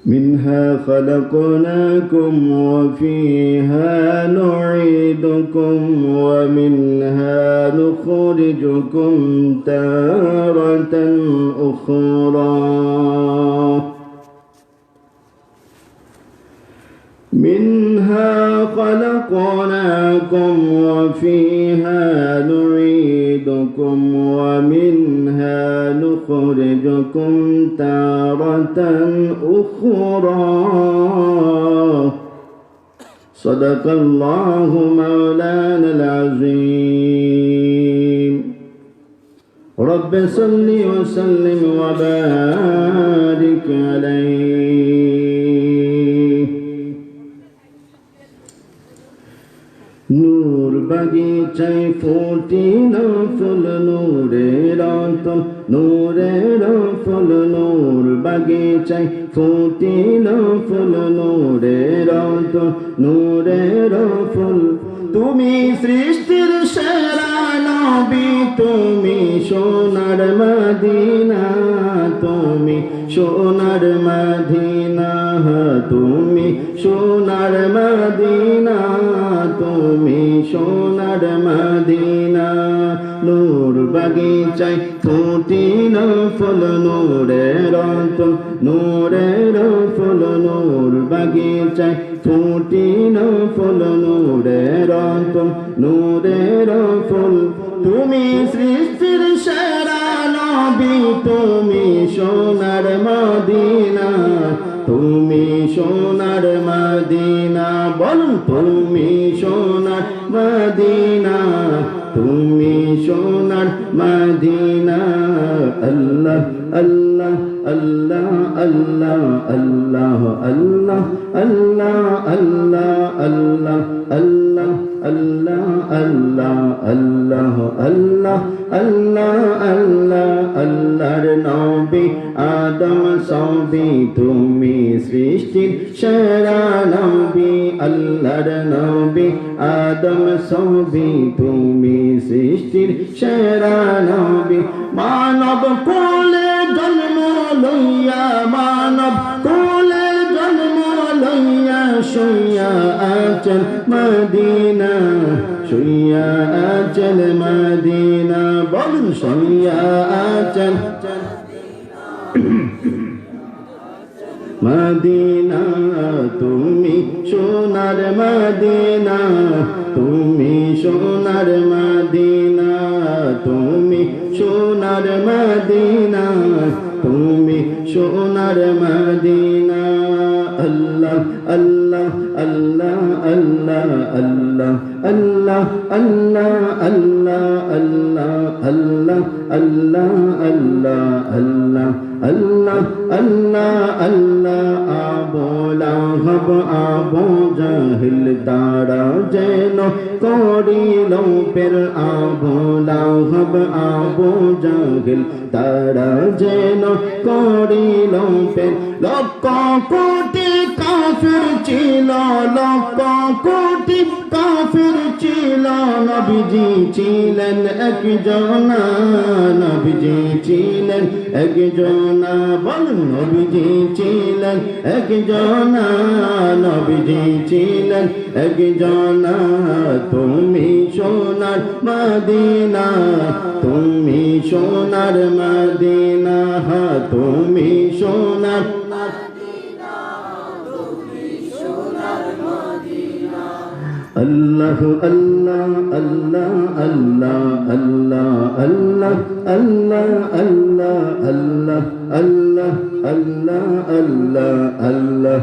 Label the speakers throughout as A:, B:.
A: منها خلقناكم وفيها نعيدكم ومنها نخرجكم تارة أخرى منها خلقناكم وفيها نعيدكم ومنها نخرجكم تارة أخرى صدق الله مولانا العظيم رب صل وسلم وبارك عليه নূর বাগিচায় ফুটিল ফুল নূরের রতন নূরের ফুল নূর বাগিচায় ফুটিল ফুল নূরের রতন নূরের ফুল তুমি সৃষ্টির সেরা নবী তুমি সোনার মদিনা তুমি সোনার মদিনা তুমি সোনার মদিনা তুমি সোনার মদিনা নূর বাগিচায় ফুটিল ফুল নূরের রতন নূরের ফুল নূর বাগিচায় ফুটিল ফুল নূরের রতন নূরের ফুল তুমি সৃষ্টির সেরা নবী তুমি সোনার মদিনা তুমি সোনার মদিনা বলুন তুমি সোনার মদিনা তুমি সোনার মদিনা আল্লাহ আল্লাহ আল্লাহ আল্লাহ আল্লাহ আল্লাহ আল্লাহ আল্লাহ আল্লাহ আল্লাহ আল্লাহ আল্লাহ আল্লাহ আল্লাহ আল্লাহ আল্লাহ আল্লাহর নবী আদম সবই তুমি সৃষ্টির সেরা নবী আল্লাহর নবী আদম সবই তুমি সৃষ্টির সেরা নবী মানব কোলে জন্ম লইয়া মানব কোলে জন্ম লইয়া শুইয়া আচল মদিনা শুইয়া আচল মদিনা বলুন শুইয়া আচল মদিনা তুমি সোনার মদিনা তুমি সোনার মদিনা তুমি সোনার মদিনা তুমি সোনার মদিনা আল্লাহ আল্লাহ আল্লাহ আল্লাহ আল্লাহ আল্লাহ আল্লাহ আল্লাহ আল্লাহ আল্লাহ আল্লাহ আল্লাহ আল্লাহ আল্লাহ আল্লাহ আবু লাহাব আবু জাহিল তারা যেন করিল পের আবু লাহাব আবু জাহিল তারা যেন করিল পের লক্ষ কোটি কাফির ছিল লক্ষ কোটি কাফির ছিল নবীজি ছিলেন একজনা নবীজি ছিলেন একজনা বলুন নবীজি ছিলেন একজনা নবীজি ছিলেন একজনা তুমি সোনার মদিনা তুমি সোনার মদিনা তুমি সোনার আল্লাহ আল্লাহ আল্লাহ আল্লাহ আল্লাহ আল্লাহ আল্লাহ আল্লাহ আল্লাহ আল্লাহ আল্লাহ আল্লাহ আল্লাহ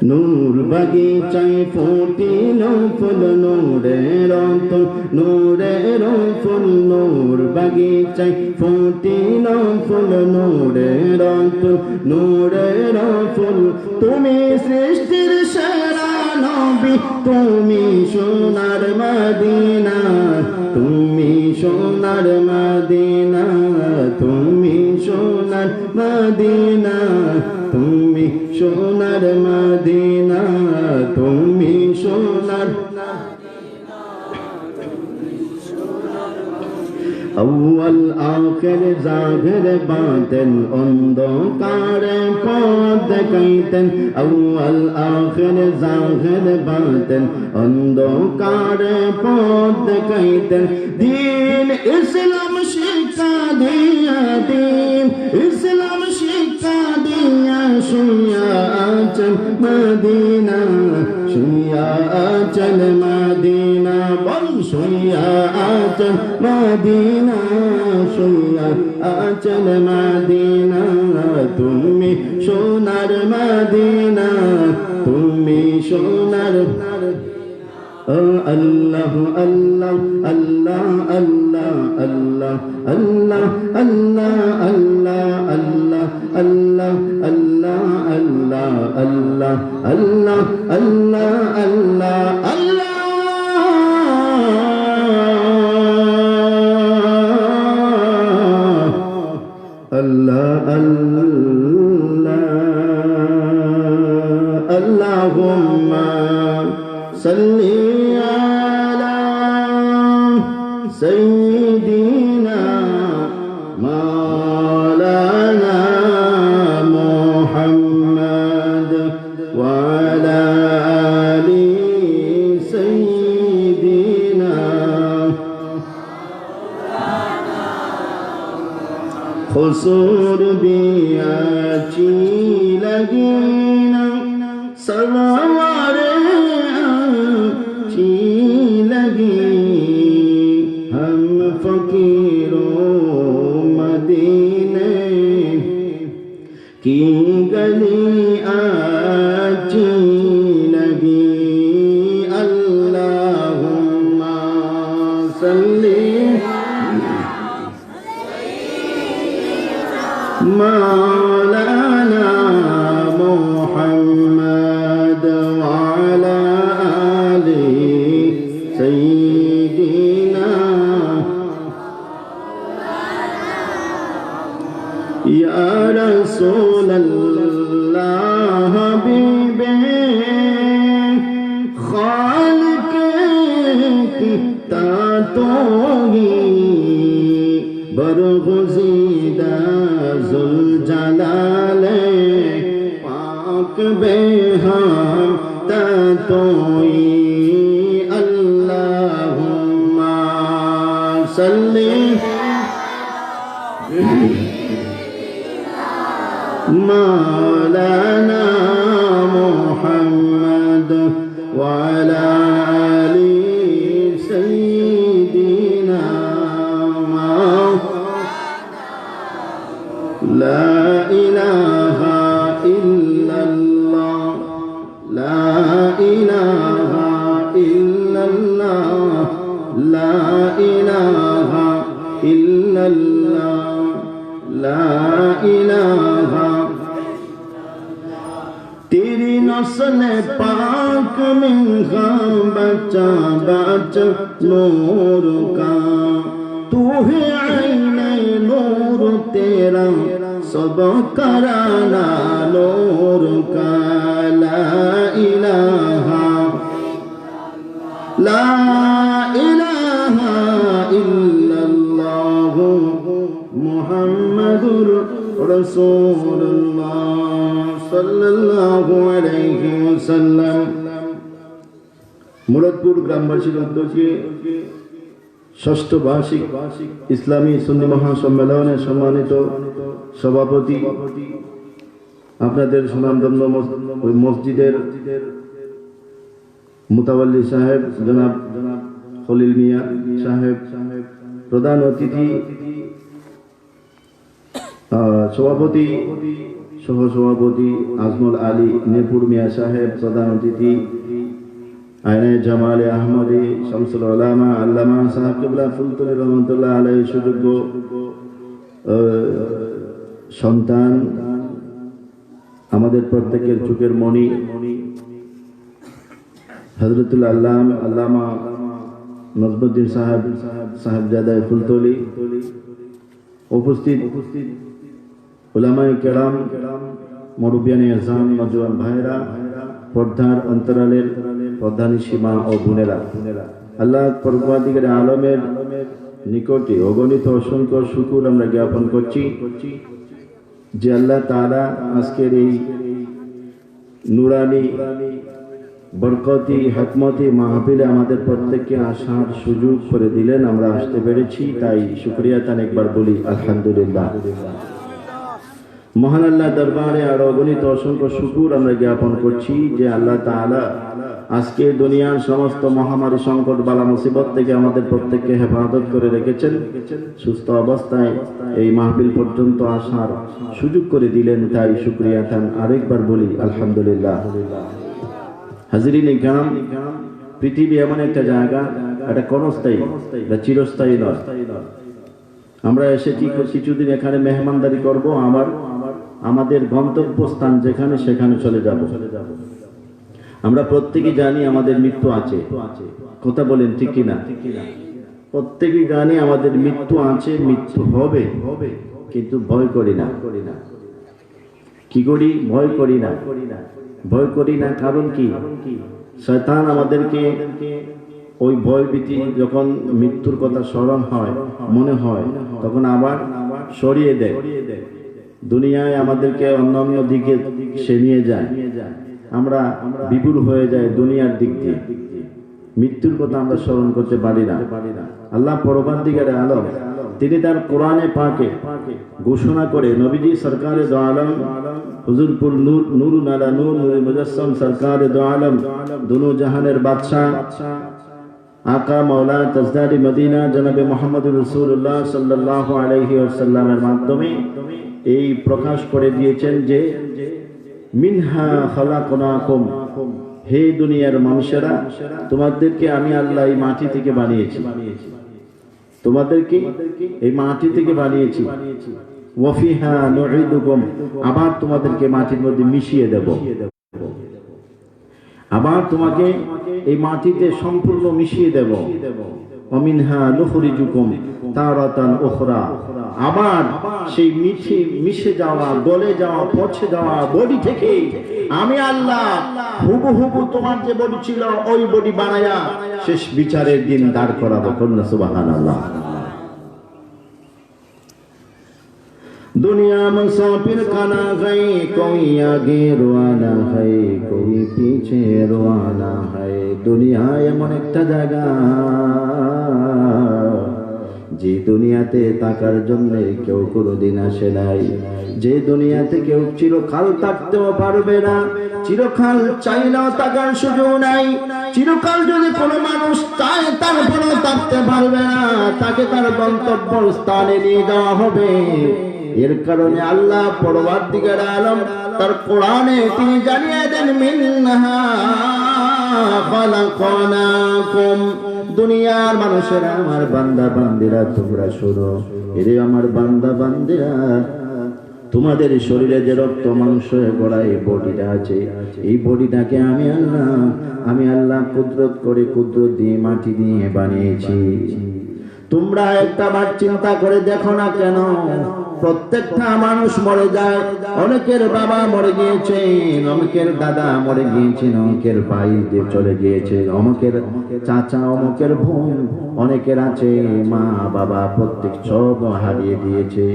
A: নূর বাগিচায় ফুটিল ফুল নূরের রতন নূরের ফুল নূর বাগিচায় ফুটিল ফুল নূরের রতন নূরের ফুল তুমি সৃষ্টির সেরা নবী তুমি সোনার মদিনা তুমি সোনার মদিনা তুমি সোনার মদিনা তুমি সোনার মদিনা তুমি সোনার अव्वल आखिर जाहिर बातिन अंधकारे पथ देखाइतेन अव्वल आखिर जाहिर बातिन अंधकारे पथ देखाइतेन दीन इस्लाम शिक्षा दिया दीन इस्लाम शिक्षा दिया शुया आचल मदीना शुया आचल मदीना बोल शुया आचल मदीना शुया आचल मदीना तुमी सोनार मदीना तुमी सोनार अल्लाह अल्लाह अल्लाह अल्लाह अल्लाह अल्लाह अल्लाह अल्लाह अल्लाह अल्लाह अल्लाह अल्लाह अल्लाह अल्लाह अल्लाह अल्लाह अल्लाह अल्लाह अल्लाहुम्मा सल्ली अला सय्यिदिना मौलाना मुहम्मद व अला आलि सय्यिदिना हुसूर बियाची लगीना सरवारे अच्छी लगी हम फकीरों मदीने की गली अच्छी लगी अल्लाहुम्मा सल्ली मौलाना मुहम्मद व अला आलि सय्यिदिना या रसूल अल्लाह हबीबे खालिक की तातोही बरगुज़ीदा जुल जलाले पाक बेहम तातोई अल्लाहुम्मा सल्ली मौलाना मुहम्मद व अला आलि सय्यिदिना ला इलाहा इल्लल्लाह ला इलाहा इल्लल्लाह ला इलाहा इल्लल्लाह ला इलाहा तेरी नस्ल पाक में बचा बचा नूर का तू है आईने नूर तेरा सब कराना नूर का ला इलाहा इल्लल्लाह मुहम्मदुर रसूलुल्लाह सल्लल्लाहु अलैहि वसल्लम मुरादपुर ग्रामবাসীর উদ্যোগে ষষ্ঠ বার্ষিক ইসলামী সুন্নি মহাসম্মেলনের সম্মানিত সভাপতি আপনাদের সুনামধন্য মসজিদের মুতাওয়াল্লি সাহেব জনাব খলিল মিয়া সাহেব, প্রধান অতিথি সভাপতি সহসভাপতি আজমল আলী নেপুর মিয়া সাহেব, প্রধান অতিথি আইনে জামালে আহমদী শামসুল উলামা আল্লামা সাহেব কিবলা ফুলতলি রহমতুল্লাহ আলাইহি সুযোগ্য সন্তান, আমাদের প্রত্যেকের চোখের মণি হযরতুল আল্লামা নজমুদ্দিন সাহেবজাদা ফুলতলি, উপস্থিত উলামায়ে কেরাম, মুরব্বিয়ানে আযম, নওজোয়ান ভাইরা, পর্দার অন্তরালের প্রধানী সীমা ও বোনেরা, আল্লাহ পরওয়ারদিগারে আলমের নিকটে অগণিত অসংখ্য শুকর আমরা জ্ঞাপন করছি যে আল্লাহ তাআলা আজকের এই নুরানি বরকতি হিকমতি মাহফিলে আমাদের প্রত্যেককে আসার সুযোগ করে দিলেন, আমরা আসতে পেরেছি, তাই শুকরিয়া তান একবার বলি আলহামদুলিল্লাহ। মহান আল্লাহ দরবারে আর অগণিত অসংখ্য শুকর আমরা জ্ঞাপন করছি যে আল্লাহ তাআলা আজকে দুনিয়ার সমস্ত মহামারী সংকট বালা মুসিবত থেকে আমাদের প্রত্যেককে হেফাজত করে রেখেছেন, সুস্থ অবস্থায় এই মাহফিল পর্যন্ত আসার সুযোগ করে দিলেন, তাই শুকরিয়া তান আরেকবার বলি আলহামদুলিল্লাহ। হাজিরিন ইকরাম, পৃথিবী এমন একটা জায়গা, এটা ক্ষণস্থায়ী, এটা চিরস্থায়ী নয়। আমরা এসেছি কিছুদিন এখানে মেহমানদারি করব, আবার আমাদের গন্তব্যস্থান যেখানে সেখানে চলে যাব। আমরা প্রত্যেকেই জানি আমাদের মৃত্যু আছে, কথা বলেন ঠিক কিনা? প্রত্যেকেই জানি আমাদের মৃত্যু আছে, মৃত্যু হবে, কিন্তু ভয় করি না। কি করি? ভয় করি না। ভয় করি না কারণ কি? শয়তান আমাদেরকে ওই ভয় ভীতি যখন মৃত্যুর কথা স্মরণ হয়, মনে হয়, তখন আবার সরিয়ে দেয়, দুনিয়ায় আমাদেরকে অন্য দিকে সে নিয়ে যায়, আমরা বিপুল হয়ে যায় দুনিয়ার দিক দিয়ে, মৃত্যুর কথা আমরা স্মরণ করতে পারি না। আল্লাহ পরবর্তীকারে আলম তিনি তার কোরআনে পাকে ঘোষণা করে নবীজি সরকারে দো আলম হুজুরপুর নূরুন আলা নূর নূরে মুজাসসাম সরকারে দো আলম দুনো জাহানের বাদশাহ আকা মাওলা তাজদারি মদিনা জনাবে মুহাম্মদুর রাসূলুল্লাহ সাল্লাল্লাহু আলাইহি ওয়াসাল্লামের মাধ্যমে এই প্রকাশ করে দিয়েছেন যে মিনহা খালাকনাকুম, হে দুনিয়ার মানুষেরা, তোমাদেরকে আমি আল্লাহ এই মাটি থেকে বানিয়েছি, তোমাদেরকে এই মাটি থেকে বানিয়েছি। ওয়াফিহা নুঈদুকুম, আবার তোমাদেরকে মাটির মধ্যে মিশিয়ে দেব, আবার তোমাকে এই মাটিতে সম্পূর্ণ মিশিয়ে দেব। ওয়ামিনহা নুখরিজুকুম তারাতান উখরা, আবার সেই মিশে যাওয়া, গলে যাওয়া, পচে যাওয়া বডি থেকে আমি আল্লাহ হুবহু তোমার যে বডি ছিল ওই বডি বানায়া শেষ বিচারের দিন দাঁড় করাবো। সুবহানাল্লাহ। दुनिया मुसाफिर खाना है, कोई आगे रवाना है, कोई पीछे रवाना है। दुनिया এমন একটা জায়গা যে দুনিয়াতে থাকার জন্য কেউ কোনোদিন আসে নাই, যে দুনিয়াতে কেউ চিরকাল থাকতেও পারবে না, চিরকাল চাইলেও থাকার সুযোগ নাই। চিরকাল যদি কোনো মানুষ চায় তারপরেও থাকতে পারবে না, তাকে তার গন্তব্য স্থানে নিয়ে যাওয়া হবে। এর কারণে আল্লাহ পরওয়ারদিগার আলম তার কোরআনে তিনি জানিয়ে দেন মিনহা খালাকনাকুম, দুনিয়ার মানুষেরা, আমার বান্দা বান্দিরা, তোমরা শোনো, এরে আমার বান্দা বান্দিরা, তোমাদের শরীরে যে রক্ত মাংস গড়া এই বডিটা আছে, এই বডিটাকে আমি আল্লাহ কুদরত করে, কুদরত দিয়ে, মাটি দিয়ে বানিয়েছি। তোমরা একটা বার চিন্তা করে দেখো না কেন প্রত্যেকটা মানুষ মরে যায়। অনেকের বাবা মরে গিয়েছেন, অনেকের দাদা মরে গিয়েছেন, অনেকের ভাই চলে গিয়েছে, অনেকের চাচা, অনেকের বোন, অনেকের আছে মা বাবা, প্রত্যেক সব হারিয়ে দিয়েছে।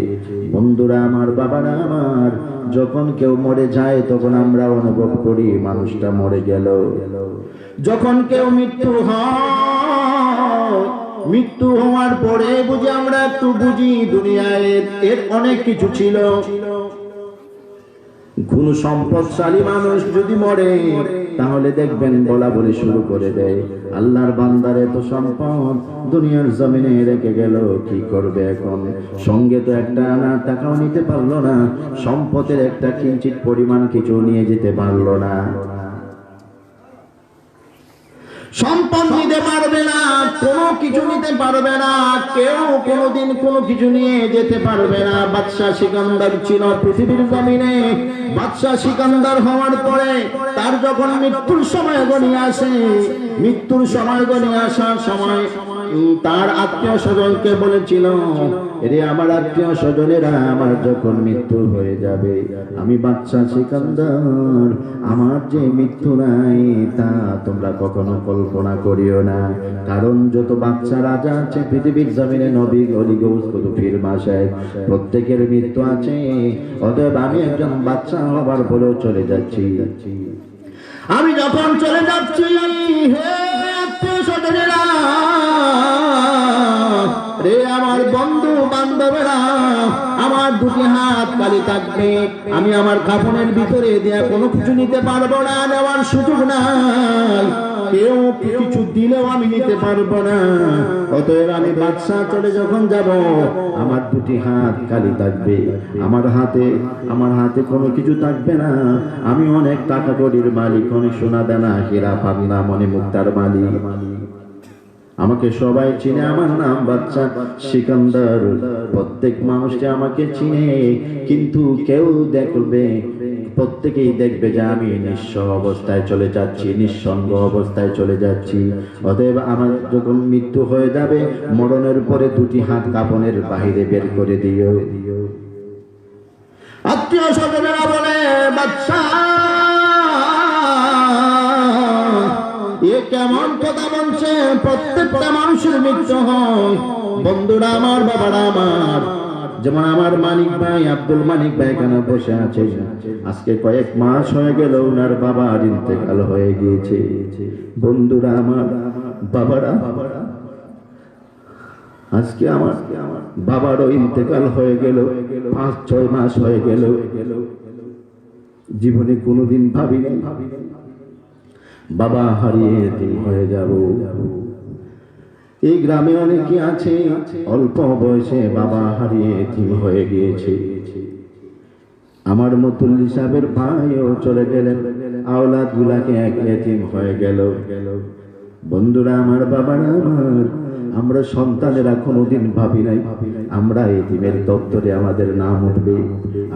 A: বন্ধুরা আমার, বাবারা আমার, যখন কেউ মরে যায় তখন আমরা অনুভব করি মানুষটা মরে গেল। যখন কেউ মৃত্যু হয়, মৃত্যু হওয়ার পরে বুঝি আমরা একটু বুঝি দুনিয়ায় এর অনেক কিছু ছিল। কোন সম্পদশালী মানুষ যদি মরে তাহলে দেখবেন বলা বলি শুরু করে দেয়, আল্লাহর বান্দার এত সম্পদ দুনিয়ার জমিনে রেখে গেল, কি করবে এখন? সঙ্গে তো একটা আনা টাকাও নিতে পারলো না, সম্পদের একটা কিঞ্চিত পরিমাণ কিছু নিয়ে যেতে পারলো না, সম্পদ নিতে পারবে না, কোনো কিছু নিতে পারবে না, কেউ কোনোদিন কোনো কিছু নিয়ে যেতে পারবে না। বাদশাহ সিকান্দার ছিল পৃথিবীর জমিনে। বাদশাহ সিকান্দার হওয়ার পরে তার যখন মৃত্যুর সময় গণিয়ে আসে, মৃত্যুর সময় গণিয়ে আসার সময় তার আত্মীয় স্বজনকে বলেছিল, রে আমার আত্মীয় স্বজনেরা, আমার যখন মৃত্যু হয়ে যাবে, আমি বাচ্চা সিকান্দার, আমার যে মৃত্যু নাই তা তোমরা কখনো কল্পনা করিও না। কারণ যত বাচ্চা রাজা আছে পৃথিবীর জমিনে, নবী অলি গৌস কুতুবীর মাসায়, প্রত্যেকের মৃত্যু আছে। অতএব আমি একজন বাচ্চা হবার বলেও চলে যাচ্ছি। আমি যখন চলে যাচ্ছি, হে আত্মীয় স্বজনেরা, রে আমার বন্ধু বান্ধবেরা, আমার দুটি হাত খালি থাকবে। আমি আমার কাফনের ভিতরে দেয়া কোনো কিছু নিতে পারবো না, নেওয়ার সুযোগ নাই। কেউ কিছু দিলেও আমি নিতে পারবো না। অতএব আমি বাদশা চলে যখন যাব, আমার দুটি হাত খালি থাকবে। আমার হাতে কোনো কিছু থাকবে না। আমি অনেক টাকা কড়ির মালিক, অনেক সোনা দানা হীরা পাগলা মনে মুক্তার মালিক। আমাকে সবাই চিনে, আমার নাম বাচ্চা সিকান্দার। প্রত্যেক মানুষকে আমাকে চিনে, কিন্তু কেউ দেখবে, প্রত্যেকেই দেখবে যে আমি নিঃস্ব অবস্থায় চলে যাচ্ছি, নিঃসঙ্গ অবস্থায় চলে যাচ্ছি। অতএব আমার যখন মৃত্যু হয়ে যাবে, মরণের পরে দুটি হাত কাফনের বাহিরে বের করে দিও। আত্মীয় স্বজনেরা বলে, বাদশা এ কেমন কথা বলছে? প্রত্যেকটা মানুষের মৃত্যু হয়। বন্ধুরা আমার, বাবারা আমার, যেমন আমার মানিক ভাই, আব্দুল মানিক ভাই এখানে বসে আছে। আজকে কয়েক মাস হয়ে গেল ওনার বাবার ইন্তেকাল হয়ে গিয়েছে। বন্ধুরা আমার, বাবারা, আজকে আমার বাবারও ইন্তেকাল হয়ে গেল। 5-6 মাস হয়ে গেল। জীবনে কোনোদিন ভাবিনি বাবা হারিয়ে এতিম হয়ে যাব। এই গ্রামে অনেকে আছে অল্প বয়সে বাবা হারিয়ে এতিম হয়ে গিয়েছে। আমার মতুল্লি সাহেবের ভাইও চলে গেলেন, আওলাদ গুলাকে এক এতিম হয়ে গেল। বন্ধুরা আমার, বাবারা আমার, আমরা সন্তানেরা কোনোদিন ভাবি নাই আমরা এতিমের দপ্তরে আমাদের নাম উঠবে।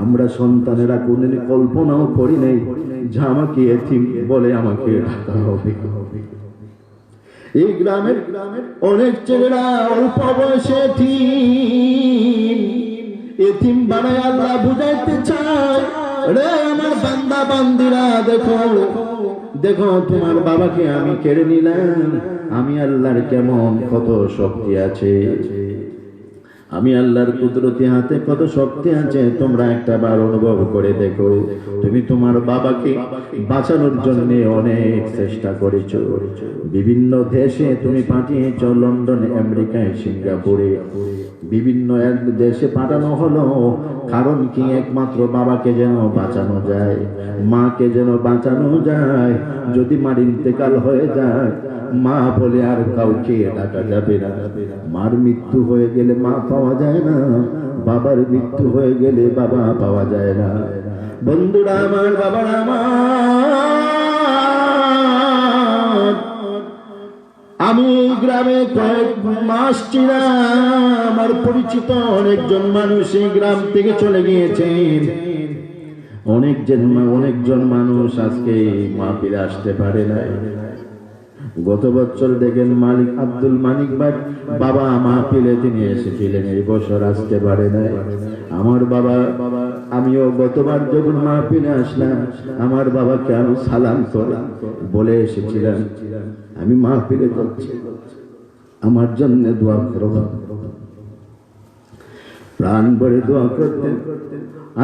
A: আমরা সন্তানেরা কোনদিন কল্পনাও করি নাই যে আমাকে এতিম বলে আমাকে ডাকা হবে। এই গ্রামের অনেক ছেলেরা অল্প বয়সে এতিম বানায় আল্লাহ বুঝাইতে চায়, রে আমার বান্দা বান্দিরা, দেখো দেখো তোমার বাবাকে আমি কেড়ে নিলাম। আমি আল্লাহর কেমন কত শক্তি আছে, আমি আল্লাহর কুদরতি হাতে কত শক্তি আছে, তোমরা একটা বার অনুভব করে দেখো। তুমি তোমার বাবাকে বাঁচানোর জন্য অনেক চেষ্টা করেছো, বিভিন্ন দেশে তুমি পাঠিয়েছো, লন্ডনে, আমেরিকায়, সিঙ্গাপুরে, বিভিন্ন দেশে পাঠানো হলো। কারণ কি? একমাত্র বাবাকে যেন বাঁচানো যায়, মাকে যেন বাঁচানো যায়। যদি মার ইন্তেকাল হয়ে যায়, মা বলে আর কাউকে ডাকা যাবে না। মার মৃত্যু হয়ে গেলে মা পাওয়া যায় না, বাবার মৃত্যু হয়ে গেলে বাবা পাওয়া যায় না। বন্ধুরা আমার, বাবার আমার, আমি গ্রামে কয়েক মাস ছিলাম। আমার পরিচিত অনেকজন মানুষ এই গ্রাম থেকে চলে গিয়েছেন। অনেকজন মানুষ আজকে মাহফিলে আসতে পারে না। গত বছর দেখেন মালিক আব্দুল মানিক ভাই বাবা মাহফিলে তিনি এসেছিলেন, এই বছর আসতে পারে না। আমার বাবা, আমিও গতবার যখন মাহফিলে আসলাম, আমার বাবাকে আমি সালাম করে বলে এসেছিলাম, আমি মাহফিলে যাচ্ছি, আমার জন্য দোয়া করো। প্রাণ ভরে দোয়া করতেন।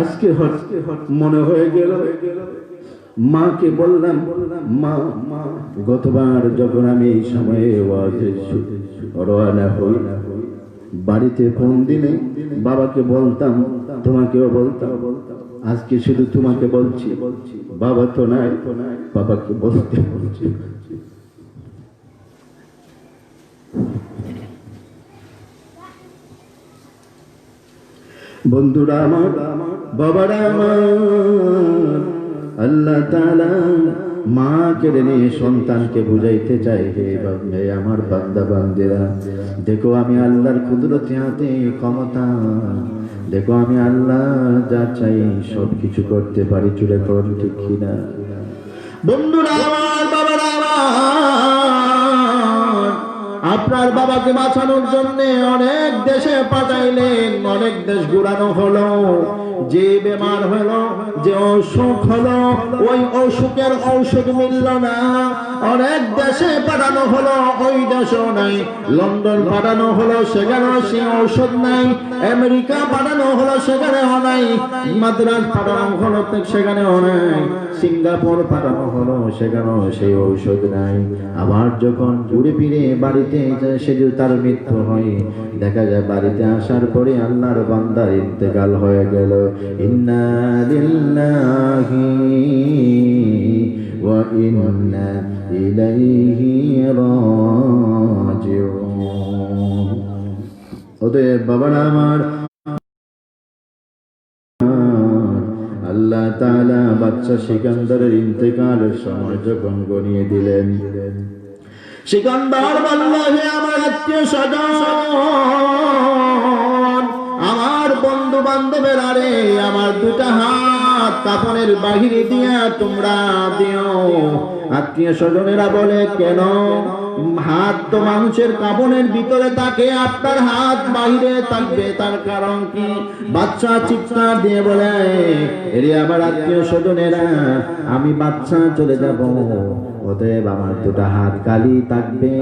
A: আজকে মনে হয়ে গেল, মাকে বললাম, মা, গতবার যখন আমি এই সময়ে রওনা হই, বাড়িতে ফোন দিলে বাবাকে বলতাম, তোমাকেও বলতাম, আজকে শুধু তোমাকে বলছি, বাবা তো নাই, বাবাকে বলতে বলছি। বন্ধুরা আমার, বাবারা আমার, আল্লাহ তাআলা মা কেড়ে নিয়ে সন্তানকে বুঝাইতে চাই, হে আমার বান্দা বান্দিরা, দেখো আমি আল্লাহর কুদরতি হাতে ক্ষমতা, দেখো আমি আল্লাহ যা চাই সব কিছু করতে পারি। চুরে কর ঠিক কিনা? বন্ধুরা আমার, বাবারা আমার, আপনার বাবাকে বাঁচানোর জন্য অনেক দেশে পাঠাইলেন, অনেক দেশ ঘুরানো হলো। যে বেমার হলো, যে অসুখ হলো, ওই অসুখের ঔষধ মিলল না। অনেক দেশে পাঠানো হলো, ওই দেশও নাই। লন্ডন পাঠানো হলো, সেখানেও সে ঔষধ নাই। আমেরিকা পাঠানো হলো, সেখানেও নাই। মাদ্রাজ পাঠানো হলো, সেখানেও নাই। সিঙ্গাপুর পাঠানো হলো, সেখানেও সেই ঔষধ নাই। আবার যখন ঘুরে ফিরে বাড়িতে সে যদি তার মৃত্যু হয়, দেখা যায় বাড়িতে আসার পরে আল্লাহর বান্দার ইন্তেকাল হয়ে গেল। ইন্না লিল্লাহি ওয়া ইন্না ইলাইহি রাজিউন। অতএব বাবারা আমার, আল্লাহ তাআলা বাদশা সিকান্দারের ইন্তেকালের সময় যখন গনিয়ে দিলেন, সিকান্দার বলল, হে আমার আত্মীয় স্বজন, আমার বন্ধু বান্ধবের, আরে আমার দুটা হাত কাফনের বাহিরে দিয়া তোমরা দিও। আত্মীয় স্বজনেরা বলে, কেন? হাত তো মানুষের কাফনের ভিতরে থাকে, আপনার হাত বাহিরে থাকবে, তার কারণ কি? বাচ্চা চিৎকার দিয়ে বলে, এরে আমার আত্মীয় স্বজনেরা, আমি বাচ্চা চলে যাব, অতএব আমার দুটা হাত খালি থাকবে।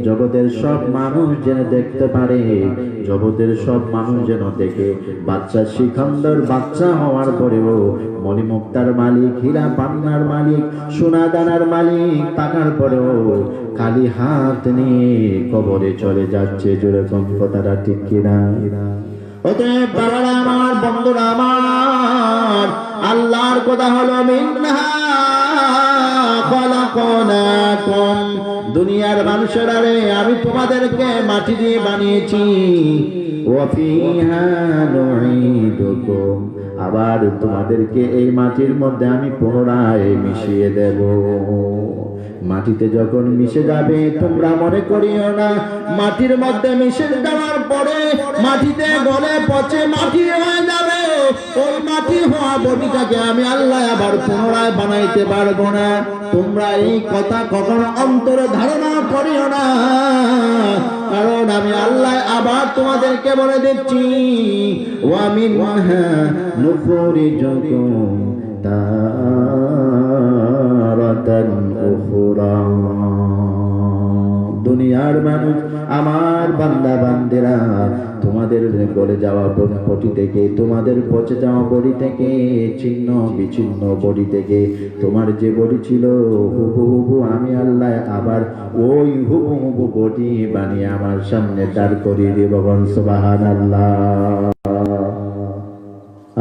A: জগতের সব মানুষ যেন দেখতে পারে, জগতের সব মানুষ যেন দেখে বাচ্চা সিকান্দার বাচ্চা হওয়ার পরেও মণিমুক্তার মালিক, হীরা পান্নার মালিক, সোনা দানার মালিক থাকার পরেও খালি হাত নিয়ে কবরে চলে যাচ্ছে। যেরকম কথাটা ঠিক কিনা? অতএব বাবারা আমার, বন্ধুরা আমার, আল্লাহর কথা হলো, মিনহা খালাকনাকুম, দুনিয়ার মানুষেরা রে, আমি তোমাদেরকে মাটি দিয়ে বানিয়েছি। ওয়া ফিহা নুঈদুকুম, আবার তোমাদেরকে এই মাটির মধ্যে আমি পুনরায় মিশিয়ে দেব। মাটিতে যখন মিশে যাবে, তোমরা মনে করিও না মাটির মধ্যে মিশে যাওয়ার পরে মাটিতে গলে পচে মাটি হয়ে যাবে। ওই মাটি হওয়া বডিটাকে আমি আল্লাহ আবার পুনরায় বানাইতে পারবো না। তোমরা এই কথা কখনো অন্তরে ধারণা করিও না, কারণ আমি আল্লাহ আবার তোমাদেরকে বলে দিচ্ছি, ওয়া মিনহা নুখরিজুকুম তারাতান উখরা। দুনিয়ার মানুষ, আমার বান্দা বান্দেরা, তোমাদের গলে যাওয়া বডি থেকে, তোমাদের পচে যাওয়া বডি থেকে, ছিন্ন বিচ্ছিন্ন বডি থেকে, তোমার যে বডি ছিল হুবহু আমি আল্লাহ আবার ওই হুবহু বডি বানিয়ে আমার সামনে দাঁড় করিয়ে দেব। সুবহানাল্লাহ।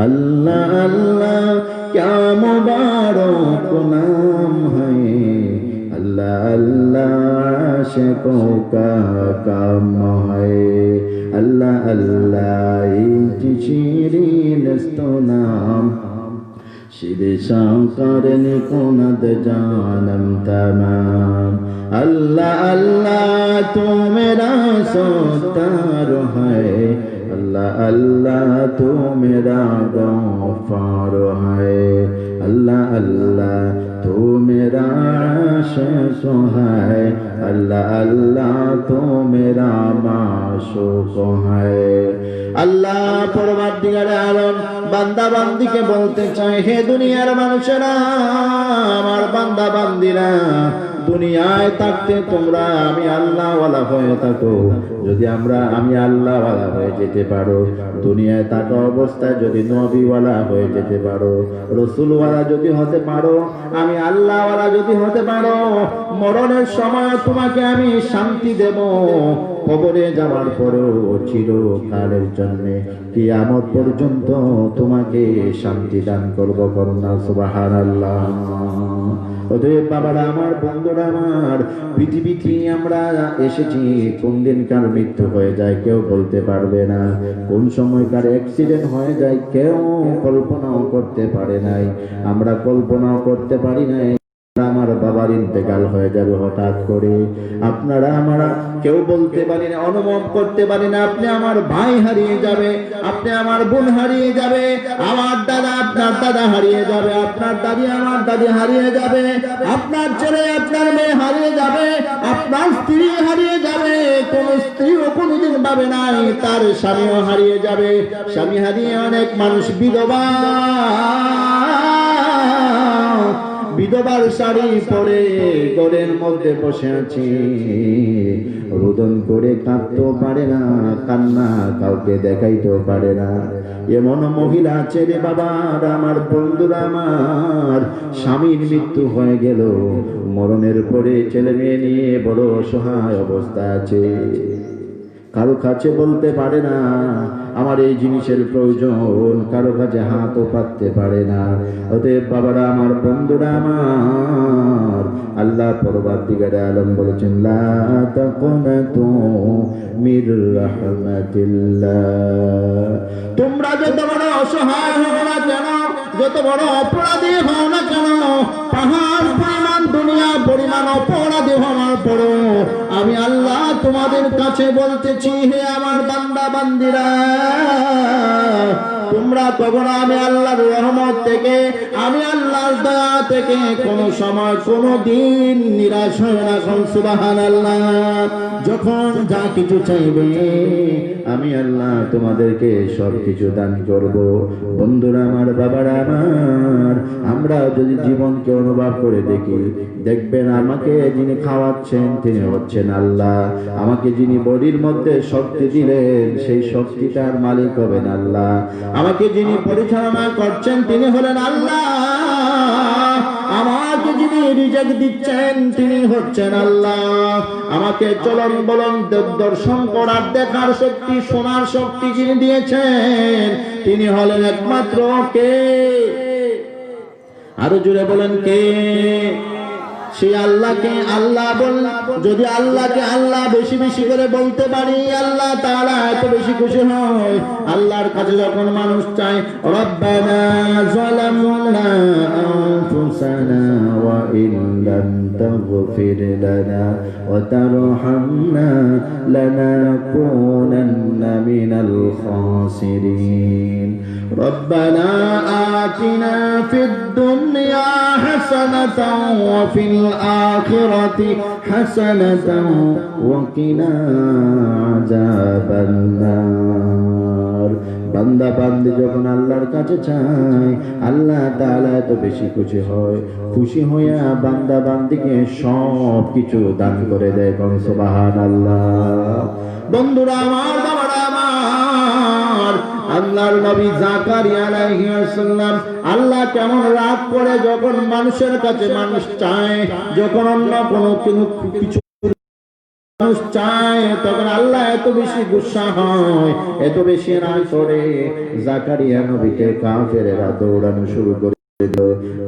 A: अल्लाह अल्लाह क्या मुबारक नाम है, अल्लाह अल्लाह आशिकों का काम है, अल्लाह अल्लाह शिरीन नाम शिरे शाकर निकुनद जानम तमाम। अल्लाह अल्लाह तू मेरा सोतार है, अल्लाह अल्लाह तू मेरा गफ्फार है, अल्लाह अल्लाह तू मेरा आशिक है, अल्लाह अल्लाह तू मेरा माशूक है। अल्लाह परवरदिगार आलम বান্দা বান্দিকে বলতে চায়, হে দুনিয়ার মানুষেরা, আমার বান্দা বান্দিরা, দুনিয়ায় থাকতে তোমরা আমি আল্লাহ ওয়ালা হয়ে থাকো। যদি আমি আল্লাহ ওয়ালা হয়ে যেতে পারো, দুনিয়ায় থাকা অবস্থায় যদি নবী ওয়ালা হয়ে যেতে পারো, রসুল ওয়ালা যদি হতে পারো, আমি আল্লাহ ওয়ালা যদি হতে পারো, মরণের সময় তোমাকে আমি শান্তি দেব। কবরে যাওয়ার পরেও চিরকালের জন্য কিয়ামত পর্যন্ত তোমাকে শান্তি দান করব। করুণা সুবহানাল্লাহ। অতএব বাবারা আমার, বন্ধুরা আমার, পৃথিবীতে আমরা এসেছি, কোন দিন কার মৃত্যু হয়ে যায় কেউ বলতে পারবে না, কোন সময় কার অ্যাক্সিডেন্ট হয়ে যায় কেউ কল্পনাও করতে পারে নাই। আমরা কল্পনাও করতে পারি নাই আমার বাবার বাবার ইন্তেকাল হয়ে যাবে হঠাৎ করে। আপনারা আমরা কেউ বলতে পারি না, অনুভব করতে পারি না। আপনি আমার ভাই হারিয়ে যাবে, আপনি আমার বোন হারিয়ে যাবে, আমার দাদা আপনার দাদা হারিয়ে যাবে, আপনার দাদি আমার দাদি হারিয়ে যাবে, আপনার ছেলে আপনার মেয়ে হারিয়ে যাবে, আপনার স্ত্রী হারিয়ে যাবে। কোন স্ত্রীও কোনোদিন পাবে নাই, তার স্বামীও হারিয়ে যাবে। স্বামী হারিয়ে অনেক মানুষ বিধবা, বিধবার শাড়ি পরে ঘরের মধ্যে বসে আছে, রোদন করে কাঁদতেও পারে না, কান্না কাউকে দেখাইতেও পারে না। এমন মহিলা আছে রে বাবা, আমার বন্ধুরা, আমার স্বামীর মৃত্যু হয়ে গেল, মরণের পরে ছেলে মেয়ে নিয়ে বড় অসহায় অবস্থা আছে, কারো কাছে বলতে পারে না আমার এই জিনিসের প্রয়োজন, কারো কাছে হাতও পাততে পারে না। অতএব বাবারা, আমার বন্ধুরা, আমার আল্লাহ পরবর্তীকারে আলম বলেছেন, লা তাকুনাতু মির রাহমাতিল্লাহ। তোমরা যত বড় অসহায় হও না কেন, যত বড় অপরাধী হও না কেন, পাহাড় পরিমাণ দুনিয়া পরিমাণ অপরাধী হওয়ার পরও আমি আল্লাহ তোমাদের কাছে বলতেছি, হে আমার বান্দা বান্দিরা, তোমরা কখনো আমি আল্লাহর রহমত থেকে, আমি আল্লাহর দয়া থেকে কোনো সময় কোনো দিন নিরাশ হয় না। সুবহানাল্লাহ। যখন যা কিছু চাইবে আমি আল্লাহ তোমাদেরকে সব কিছু দান করব। বন্ধুরা আমার, বাবারা আমার, আমরা যদি জীবনকে অনুভব করে দেখি, দেখবেন আমাকে যিনি খাওয়াচ্ছেন তিনি হচ্ছেন আল্লাহ, আমাকে যিনি বডির মধ্যে শক্তি দিলেন সেই শক্তিটার মালিক হবেন আল্লাহ, আমাকে যিনি পরিচালনা করছেন তিনি হলেন আল্লাহ, আমাকে যিনি রিজিক দিচ্ছেন তিনি হচ্ছেন আল্লাহ, আমাকে চলন বলন দর্শন করার দেখার শক্তি শোনার শক্তি যিনি দিয়েছেন তিনি হলেন একমাত্র কে? আরো জোরে বলেন কে? সেই আল্লাহকে আল্লাহ বল। যদি আল্লাহকে আল্লাহ বেশি বেশি করে বলতে পারি, আল্লাহ তাআলা এত বেশি খুশি হয়। আল্লাহর কাছে যখন মানুষ চায়, রব্বানা যালামনা আনফুসানা ওয়া ইন লাম তাগফির লানা ওয়া তারহামনা লানাকুনান্না মিনাল খাসিরিন। রব্বানা আতিনা ফিদ দুনিয়া হাসানাতাও ওয়া ফিল আখিরাতি হাসানাতাও ওয়া কিনা আযাবান নার। বান্দা বান্দি যখন আল্লাহর কাছে চায়, আল্লাহ তাআলা এত বেশি খুশি হয়, খুশি হইয়া বান্দা বান্দিকে সব কিছু দান করে দেয়। সুবহানাল্লাহ। বন্ধুরা আমার, বাবারা আমার, আল্লাহর নবী জাকারিয়া আলাইহিস সালাম, আল্লাহ কেমন রাগ করে যখন মানুষের কাছে মানুষ চায়, যখন অন্য কোনো কিছু মানুষ চায়, তখন আল্লাহ এত বেশি গুসা হয়, এত বেশি রাগ করে, জাকারিয়া নবীকে কাফেরেরা দৌড়ানো শুরু করে দিল।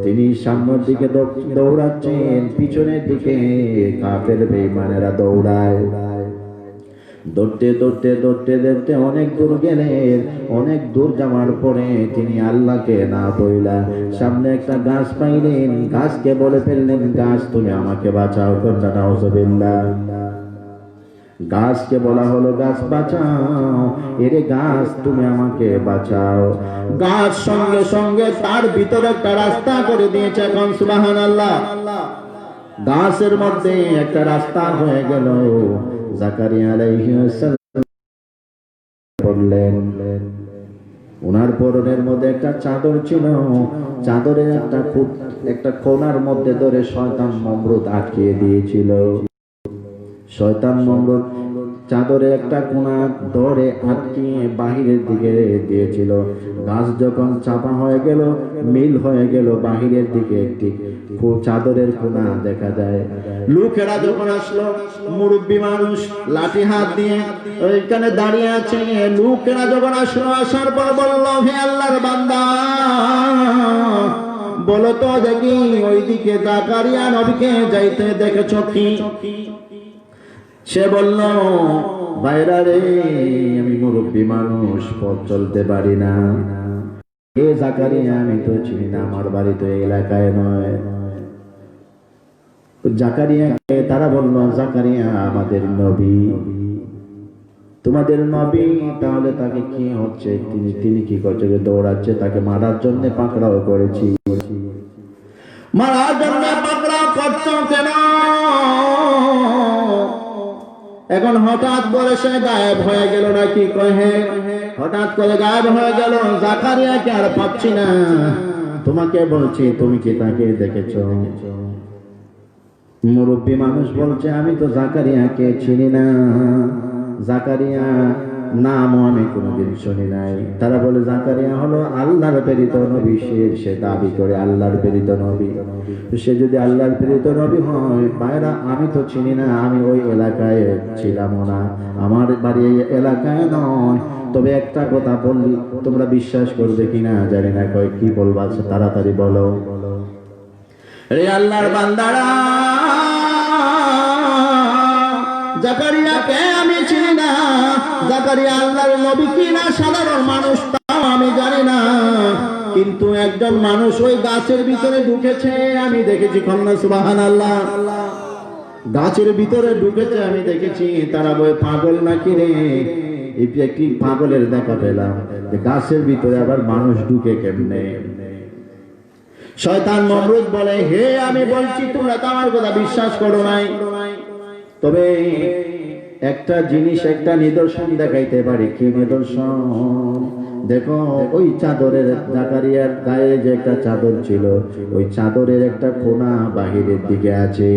A: তিনি সামনের দিকে দৌড়াচ্ছেন, পিছনের দিকে কাফের বেঈমানেরা দৌড়ায়। দৌড়তে দৌড়তে দৌড়তে দৌড়তে অনেক দূর গেলেন। অনেক দূর যাওয়ার পরে তিনি আল্লাহকে না বইলা সামনে একটা গাছ পাইলেন, গাছকে বলে ফেললেন, গাছ তুমি আমাকে বাঁচাও। নাউযুবিল্লাহ। গাছকে বলা হলো, গাছ বাঁচাও, এরে গাছ তুমি আমাকে বাঁচাও। গাছ সঙ্গে সঙ্গে তার ভিতরে একটা রাস্তা করে দিয়েছে। এখন সুবহানাল্লাহ। গাছের মধ্যে একটা রাস্তা হয়ে গেল। জাকারিয়া আলাইহিস সালাম বললেন, ওনার পরনের মধ্যে একটা চাদর ছিল, চাদরের একটা কোণার মধ্যে ধরে শয়তান নমরুদ আটকিয়ে দিয়েছিল। শয়তান নমরুদ চাদরে একটা কোণা ধরে আটকিয়ে বাহিরের দিকে দিয়েছিল। গাছ যখন চাপা হয়ে গেল, মিল হয়ে গেল, বাহিরের দিকে একটি চাদরের কোণা দেখা যায়। লোকেরা যখন আসলো, মুরব্বী মানুষ লাঠি হাত দিয়ে ওইখানে দাঁড়িয়ে আছে। লোকেরা যখন আসলো, আসার পর বলল, হে আল্লাহর বান্দা, বলো তো দেখি ওইদিকে জাকারিয়া নবীকে যাইতে দেখেছ কি? সে বলল, ভাইরা রে, আমি মুরব্বী মানুষ, পথ চলতে পারি না। এ জাকারিয়া আমি তো চিনি না, আমার বাড়ি তো এই এলাকায় নয়। জাকারিয়াকে তারা বলল, জাকারিয়া আমাদের নবী, তোমাদের নবী, তাহলে তাকে কি হচ্ছে? তিনি কি করছে? দৌড়াচ্ছে, তাকে মারার জন্য পাকড়াও করেছি। মারার জন্য পাকড়াও করছো কেন? এখন হঠাৎ করে সে গায়েব হয়ে গেল নাকি? কহে হঠাৎ করে গায়েব হয়ে গেল। জাকারিয়াকে আর পাচ্ছি না, তোমাকে বলছি, তুমি কি তাকে দেখেছ? মুরব্বী মানুষ বলছে, আমি তো জাকারিয়াকে চিনি না, জাকারিয়া নামও আমি কোনোদিন শুনি নাই। তারা বলে, জাকারিয়া হলো আল্লাহর প্রেরিত নবী, সে দাবি করে আল্লাহর প্রেরিত নবী। সে যদি আল্লাহর প্রেরিত নবী হয়, ভাইরা আমি তো চিনি না, আমি ওই এলাকায় ছিলাম না, আমার বাড়ি এই এলাকায় নয়। তবে একটা কথা বললি, তোমরা বিশ্বাস করবে কিনা জানি না। কয় কি বলবা? তাড়াতাড়ি বলো। রে আল্লাহর বান্দারা, জাকারিয়াকে আমি চিনি না। জাকারিয়া আল্লাহর নবী কিনা সাধারণ মানুষ তাও আমি জানি না, কিন্তু একজন মানুষ ওই গাছের ভিতরে ঢুকেছে আমি দেখেছি। কন্যা সুবহানাল্লাহ। গাছের ভিতরে ঢুকেছে আমি দেখেছি। তারা বলে, পাগল নাকি রে? একটি পাগলের দেখা পেলাম, গাছের ভিতরে আবার মানুষ ঢুকে কেমনে? শয়তান নমরুদ বলে, হে আমি বলছি, তোমরা তো আমার কথা বিশ্বাস করো নাই, তবে একটা জিনিস, একটা নিদর্শন দেখাইতে পারি। কি নিদর্শন? দেখো, ওই চাদরের, জাকারিয়ার গায়ে যে একটা চাদর ছিল, ওই চাদরের একটা কোনা বাহিরের দিকে আছে।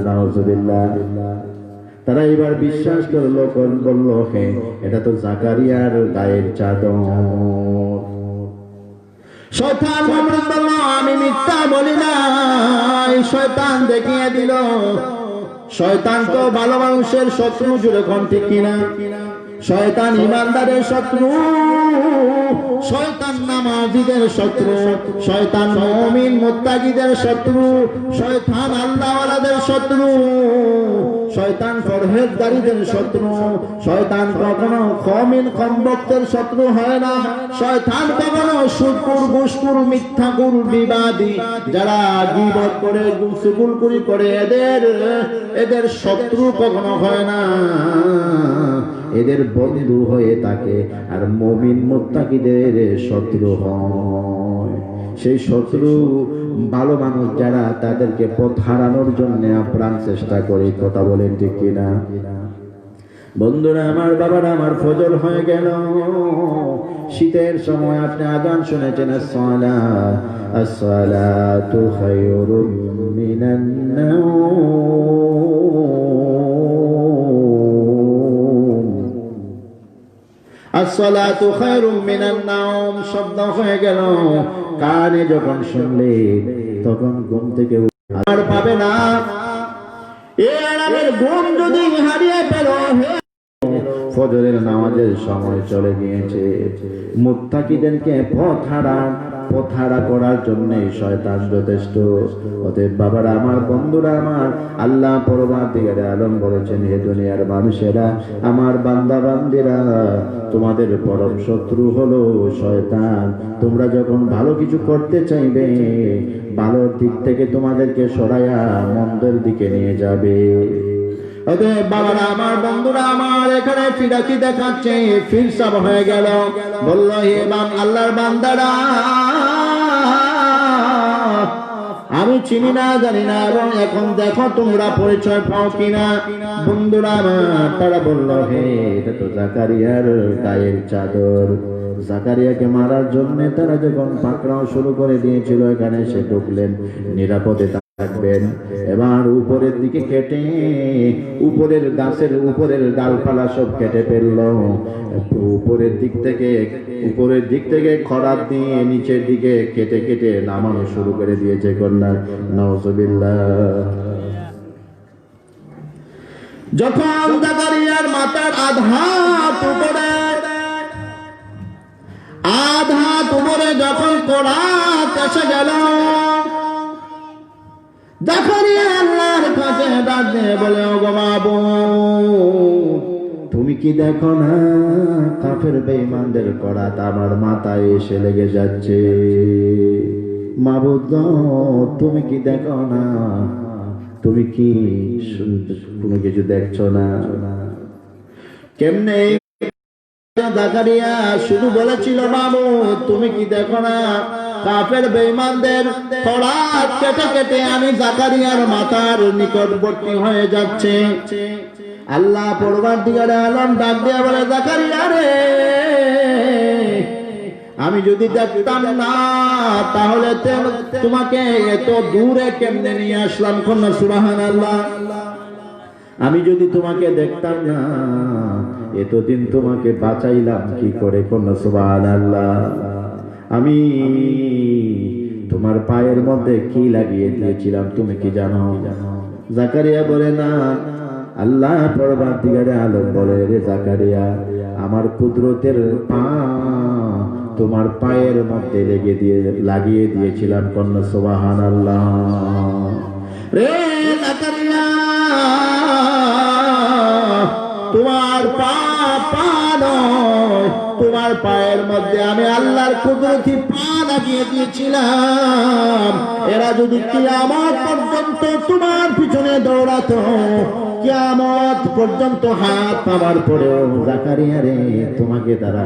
A: নাউজুবিল্লাহ। তারা এবার বিশ্বাস করলো, বললো, হ্যাঁ এটা তো জাকারিয়ার গায়ের চাদর। শয়তান নমরুদ বলল, আমি মিথ্যা বলি না। শয়তান দেখিয়ে দিল। শয়তান তো ভালো মানুষের শত্রু, জুড়ে কোন ঠিক কিনা? শয়তান ইমানদারের শত্রু, শয়তান নামাজীদের শত্রু, শয়তান মুমিন মুত্তাকিদের শত্রু, শয়তান আল্লাহওয়ালাদের শত্রু, শয়তান পরহেজগারীদের শত্রু। শয়তান কখনো কমিন কমবক্তের শত্রু হয় না। শয়তান কখনো সুদখোর, ঘুষখোর, মিথ্যাখোর, বিবাদী, যারা গীবত করে, চুগলখড়ি করে, এদের শত্রু কখনো হয় না, এদের বন্ধু হয়ে থাকে। আর মুমিন মুত্তাকিদের শত্রু হয়। সেই শত্রু ভালো মানুষ যারা, তাদেরকে পথ হারানোর জন্য আপ্রাণ চেষ্টা করে। কথা বলেন ঠিক কিনা? বন্ধুরা আমার, বাবারা আমার, ফজর হয়ে গেল। শীতের সময় আপনি আযান শুনেছেন, আসসালাতু খায়রুম মিনান নাওম, আসসালাতু খায়রুম মিনান নাওম শব্দ হয়ে গেল। কানে যখন শুনলে তখন ঘুম থেকে আর পাবে না। এই আরামের ঘুম যদি হারিয়ে ফেল, ফজরের নামাজের সময় চলে গিয়েছে। মুত্তাকিদেরকে পথহারা করার জন্য শয়তান যথেষ্ট। অতএব বাবারা আমার, বন্ধুরা আমার, আল্লাহ পরবর্তীকার আলম বলেছেন, হে দুনিয়ার মানুষেরা, আমার বান্দা বান্দিরা, তোমাদের পরম শত্রু হলো শয়তান। তোমরা যখন ভালো কিছু করতে চাইবে, ভালোর দিক থেকে তোমাদেরকে সরাইয়া মন্দের দিকে নিয়ে যাবে। অতএব বাবারা আমার, বন্ধুরা আমার, এখানে ফিরাকি দেখাচ্ছে, ফিরসাব হয়ে গেল। বলল, হে আল্লাহর বান্দারা, আমি চিনি না, জানি না, এবং এখন দেখো তোমরা পরিচয় পাও কিনা। বন্ধুরা আমার, তারা বলল, হে এটা তো জাকারিয়ার গায়ের চাদর। জাকারিয়াকে মারার জন্য তারা যখন পাকড়াও শুরু করে দিয়েছিল, এখানে সে ঢুকলেন, নিরাপদে থাকবেন। এবার উপরের দিকে কেটে, উপরের গাছের উপরের ডালপালা সব কেটে ফেললো। উপরের দিক থেকে খরাত দিয়ে নিচের দিকে কেটে কেটে নামানো শুরু করে দিয়েছে। কন্যা নাউজুবিল্লাহ। যখন জাকারিয়ার মাথার আধা উপরে যখন করাত এসে গেল, জাকারিয়া আল্লাহর কাছে ডাক দিয়ে বলে, ও গো মাবুদ, তুমি কি দেখো না কাফের বেঈমানদের করাত আমার মাথায় এসে লেগে যাচ্ছে? মাবুদ গো, তুমি কি দেখো না তুমি কি কোনো কিছু দেখছো না? কেমনে জাকারিয়া শুধু বলেছিল মামুদ তুমি কি দেখো না কাফের বেঈমানদের খড়াত কেটে কেটে আমি জাকারিয়ার মাথার নিকটবর্তী হয়ে যাচ্ছে। আল্লাহ পরবর্তীকালে আলম ডাক দিয়া বলে জাকারিয়া রে আমি যদি দেখতাম না তাহলে তোমাকে এত দূরে কেমনে নিয়ে আসলাম? কন্যা সুবহানাল্লাহ। আমি যদি তোমাকে দেখতাম না এতদিন তোমাকে বাঁচাইলাম কি করে? কন্যা সুবহানাল্লাহ। আমি তোমার পায়ের মধ্যে কি লাগিয়ে দিয়েছিলাম তুমি কি জানো? জাকারিয়া বলে না। আল্লাহ পরবর্তীকালে আলম বলে রে জাকারিয়া আমার কুদরতের পা তোমার পায়ের মধ্যে লাগিয়ে দিয়েছিলাম। কন্যা সুবহানাল্লাহ। রে জাকারিয়া তোমার পা নয় তোমার পায়ের মধ্যে আমি আল্লাহর কুদরতি পা লাগিয়ে দিয়েছিলাম। এরা যদি কিয়ামত পর্যন্ত তোমার পিছনে দৌড়াতো কিয়ামত পর্যন্ত হাত পাওয়ার পরেও জাকারিয়া রে তোমাকে তারা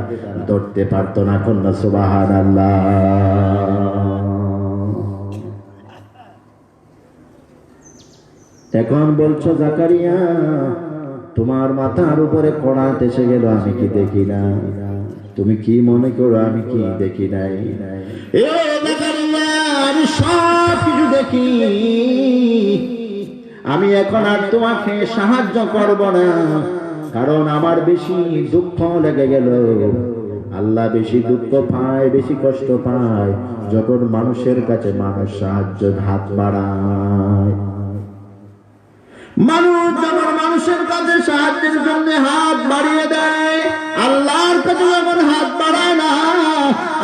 A: ধরতে পারতো না। কন্যা সুবহানাল্লাহ। এখন বলছো জাকারিয়া তোমার মাথার উপরে কড়াত এসে গেল আমি কি দেখি না? তুমি কি মনে করো আমি কি দেখি নাই? এ জাকারিয়া আমি সব কিছু দেখি। আমি এখন আর তোমাকে সাহায্য করব না কারণ আমার বেশি দুঃখ লেগে গেল। আল্লাহ বেশি দুঃখ পায় বেশি কষ্ট পায় যখন মানুষের কাছে মানুষ সাহায্যের হাত বাড়ায়। মানুষ যখন মানুষের কাছে সাহায্যের জন্য হাত বাড়িয়ে দেয় আল্লাহর কাছে যখন হাত বাড়ায় না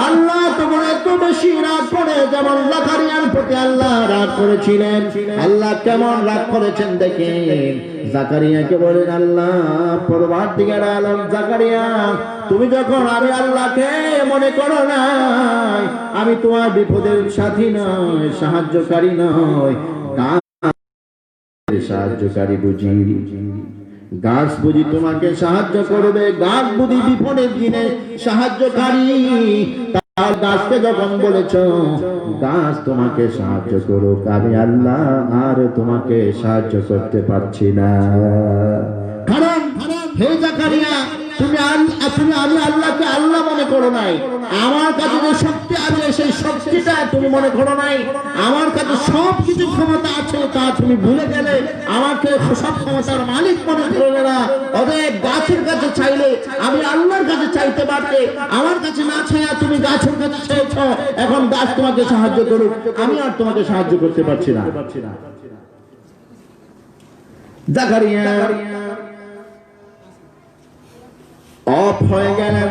A: আল্লাহ তখন এত বেশি রাগ করে। যেমন জাকারিয়ার প্রতি আল্লাহ রাগ করেছিলেন। আল্লাহ কেমন রাগ করেছেন দেখেন। জাকারিয়াকে বলেন আল্লাহ পরবর্তীকালে আলম জাকারিয়া তুমি যখন আমি আল্লাহকে মনে করো না আমি তোমার বিপদের সাথী নয় সাহায্যকারী নয় সাহায্যকারী বুঝি। গাছ বুঝি তোমাকে সাহায্য করবে, গাছ বুঝি বিপদের দিনে সাহায্যকারী। তার গাছকে যখন বলেছ গাছ তোমাকে সাহায্য করুক আমি আল্লাহ আর তোমাকে সাহায্য করতে পারছি না। কারণ হে জাকারিয়া তুমি আমি আল্লাহকে আল্লাহ মনে করো নাই। আমার কাছে যে শক্তি আছে সেই শক্তিটা তুমি মনে করো নাই। আমার কাছে সব কিছু ক্ষমতা আছে তা তুমি ভুলে গেলে। আমাকে সব ক্ষমতার মালিক মনে করলে না। অতএব গাছের কাছে চাইলে আমি আল্লাহর কাছে চাইতে পারতে। আমার কাছে না চাইয়া তুমি গাছের কাছে চাইছ। এখন গাছ তোমাকে সাহায্য করুক আমি আর তোমাকে সাহায্য করতে পারছি না। জাকারিয়া অফ হয়ে গেলেন,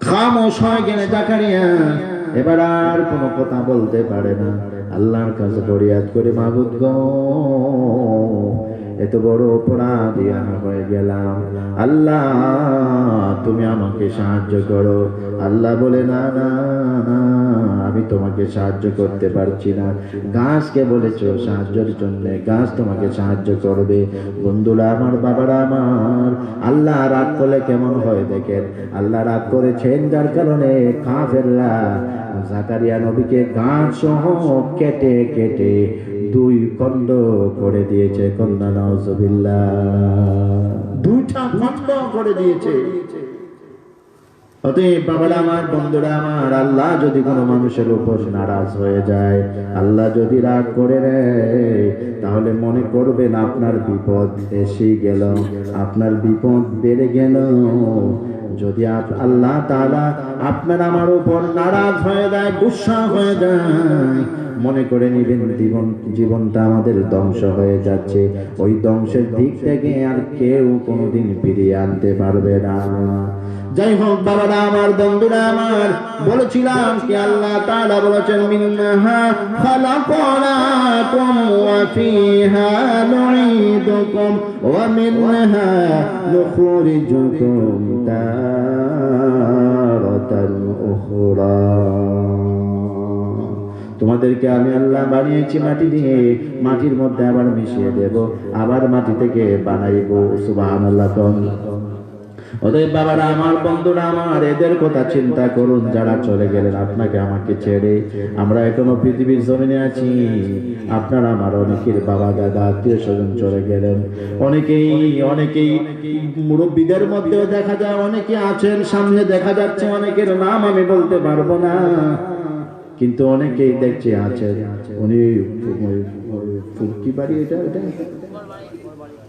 A: খামোশ হয়ে গেলে জাকারিয়া এবার আর কোনো কথা বলতে পারে না। আল্লাহর কাছে ফরিয়াদ করে মাবুদ গো এত বড় অপরাধী আমি হয়ে গেলাম, আল্লাহ তুমি আমাকে সাহায্য করো। আল্লাহ বলে না না না আমি তোমাকে সাহায্য করতে পারছি না। গাছকে বলেছো সাহায্যের জন্য, গাছ তোমাকে সাহায্য করবে। বন্ধুরা আমার, বাবারা আমার, আল্লাহ রাগ করলে কেমন হয় দেখেন। আল্লাহ রাগ করেছেন যার কারণে কাফেররা জাকারিয়া নবীকে গাছ সহ কেটে কেটে দুই খণ্ড করে দিয়েছে। কন্যা নাউজুবিল্লাহ, দুইটা খণ্ড করে দিয়েছে। অতএব বাবারা আমার, বন্ধুরা আমার, আল্লাহ যদি কোনো মানুষের উপর নারাজ হয়ে যায়, আল্লাহ যদি রাগ করে নেয়, তাহলে মনে করবেন আপনার বিপদ এসে গেল, আপনার বিপদ বেড়ে গেল। যদি আল্লাহ তাআলা আপনার আমার উপর নারাজ হয়ে যায়, গুসা হয়ে যায়, মনে করে নিবেন জীবনটা আমাদের ধ্বংস হয়ে যাচ্ছে। ওই ধ্বংসের দিক থেকে আর কেউ কোনোদিন ফিরিয়ে আনতে পারবে না। যাই হোক বাবারা আমার, বন্ধুরা আমার, বলেছিলাম কি আল্লাহ তাআলা বলেছেন মিনহা খালাকনাকুম ওয়া ফিহা নুঈদুকুম ওয়া মিনহা নুখরিজুকুম তারাতান উখরা। তোমাদেরকে আমি আল্লাহ বানিয়েছি মাটি দিয়ে, মাটির মধ্যে আবার মিশিয়ে দেব, আবার মাটি থেকে বানাইবো। সুবহানাল্লাহ। অতএব বাবারা আমার, বন্ধুরা আমার, এদের কথা চিন্তা করুন যারা চলে গেলেন আপনাকে আমাকে ছেড়ে। আমরা এখনো পৃথিবীর জমিনে আছি। আপনার আমার অনেকের বাবা দাদা আত্মীয় স্বজন চলে গেলেন। অনেকেই মুরব্বীদের মধ্যেও দেখা যায় অনেকে আছেন, সামনে দেখা যাচ্ছে, অনেকের নাম আমি বলতে পারবো না, কিন্তু অনেকেই দেখছে আছেন। উনি কি বাড়ি এটা এটা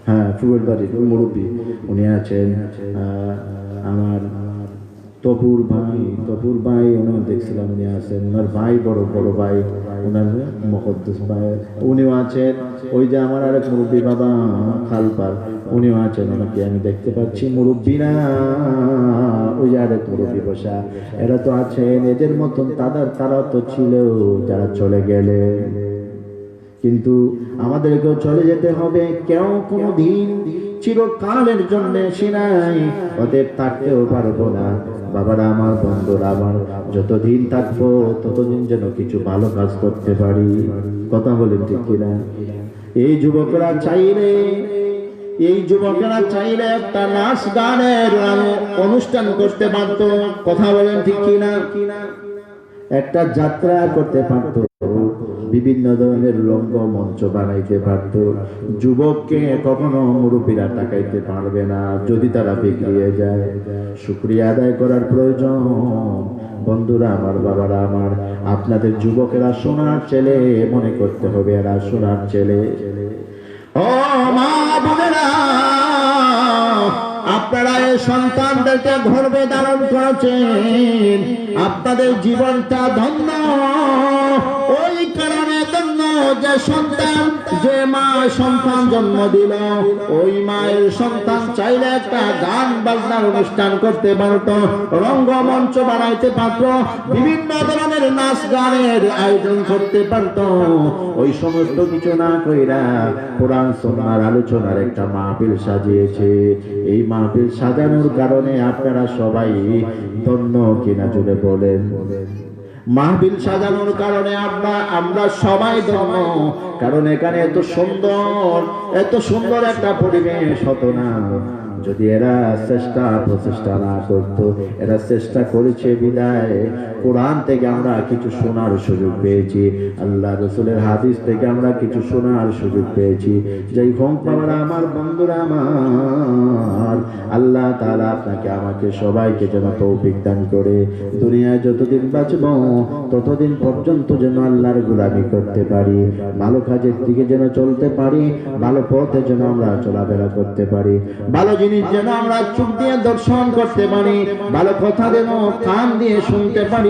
A: হ্যাঁ, ফুলের বাড়ির মুরব্বী উনি আছেন। আমার তপুর ভাই ওনার দেখছিলাম উনি আছেন। ওনার ভাই বড় ভাই ওনার মকদ্দুস ভাই উনিও আছেন। ওই যে আমার আরেক মুরব্বী বাবা খালপার উনিও আছেন, ওনাকে আমি দেখতে পাচ্ছি। মুরব্বীরা ওই যে আরেক মুরব্বী বসা, এরা তো আছেন। এদের মতন তারা তো ছিল যারা চলে গেলে, কিন্তু আমাদেরকেও চলে যেতে হবে। কেউ কোনোদিন চিরকালের জন্য সিনাই অতএব থাকতেও পারবো না। বাবারা আমার, বন্ধুরা আমার, যতদিন থাকবো ততদিন যেন কিছু ভালো কাজ করতে পারি। কথা বলেন ঠিক কিনা? এই যুবকেরা চাইলে একটা নাচ গানের অনুষ্ঠান করতে পারতো। কথা বলেন ঠিক কিনা? একটা যাত্রা করতে পারতো, বিভিন্ন ধরনের রঙ্গমঞ্চ বানাইতে পারত। যুবককে কখনো মুরব্বীরা টাকাইতে পারবে না যদি তারা বিগড়িয়ে যায়। শুকরিয়া আদায় করার প্রয়োজন। বন্ধুরা আমার, বাবারা আমার, আপনাদের যুবকেরা সোনার ছেলে মনে করতে হবে, এরা সোনার ছেলে। ও মা বোনেরা, আপনারা এই সন্তানদেরকে গর্ভে ধারণ করেছেন, আপনাদের জীবনটা ধন্য। ওই কারণে ধন্য যে সন্তান, যে মা সন্তান জন্ম দিল, ওই মায়ের সন্তান চাইলে একটা গান বাজনার অনুষ্ঠান করতে পারত, রঙ্গমঞ্চ বানাইতে পারত, বিভিন্ন ধরনের নাচ গানের আয়োজন করতে পারত। ওই সমস্ত কিছু না কইরা কোরআন সুন্নাহর আলোচনার একটা মাহফিল সাজিয়েছে। এই মাহফিল সাজানোর কারণে আপনারা সবাই ধন্য কিনা জুড়ে বলেন? মাহফিল সাজানোর কারণে আমরা সবাই ধন্য। কারণ এখানে এত সুন্দর একটা পরিবেশ হতো না যদি এরা প্রচেষ্টা না করতো। এরা চেষ্টা করেছে বিদায় কোরআন থেকে আমরা কিছু শোনার সুযোগ পেয়েছি, আল্লাহ রসুলের হাদিস থেকে আমরা কিছু শোনার সুযোগ পেয়েছি। যাই হোক বাবারা আমার, বন্ধুরা আমার, আল্লাহ তাআলা আপনাকে আমাকে সবাইকে যেন তৌফিক দান করে দুনিয়ায় যতদিন বাঁচব ততদিন পর্যন্ত যেন আল্লাহর গোলামি করতে পারি, ভালো কাজের দিকে যেন চলতে পারি, ভালো পথে যেন আমরা চলাফেরা করতে পারি, ভালো জিনিস যেন আমরা চোখ দিয়ে দর্শন করতে পারি, ভালো কথা যেন কান দিয়ে শুনতে পারি।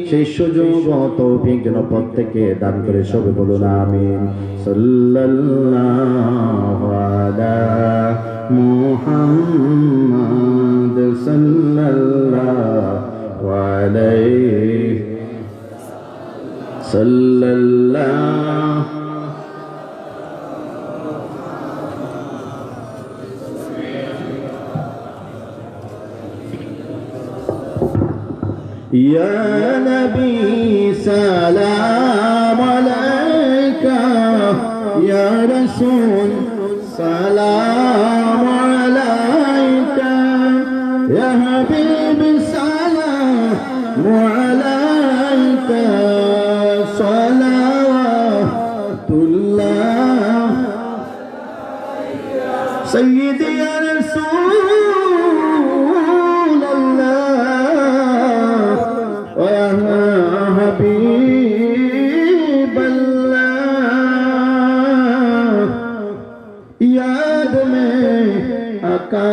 A: সেই সুযোগ ও তৌফিক যেন প্রত্যেককে দান করে সবে বলুন আমিন। সাল্লাল্লাহু আলা মুহাম্মাদ সাল্লাল্লাহু আলাইহি সাল্লাল্লাহু يا نبي سلام عليك يا رسول سلام عليك يا حبيب سلام عليك صلوات الله سيدي يا رسول حبيب الله याद में आका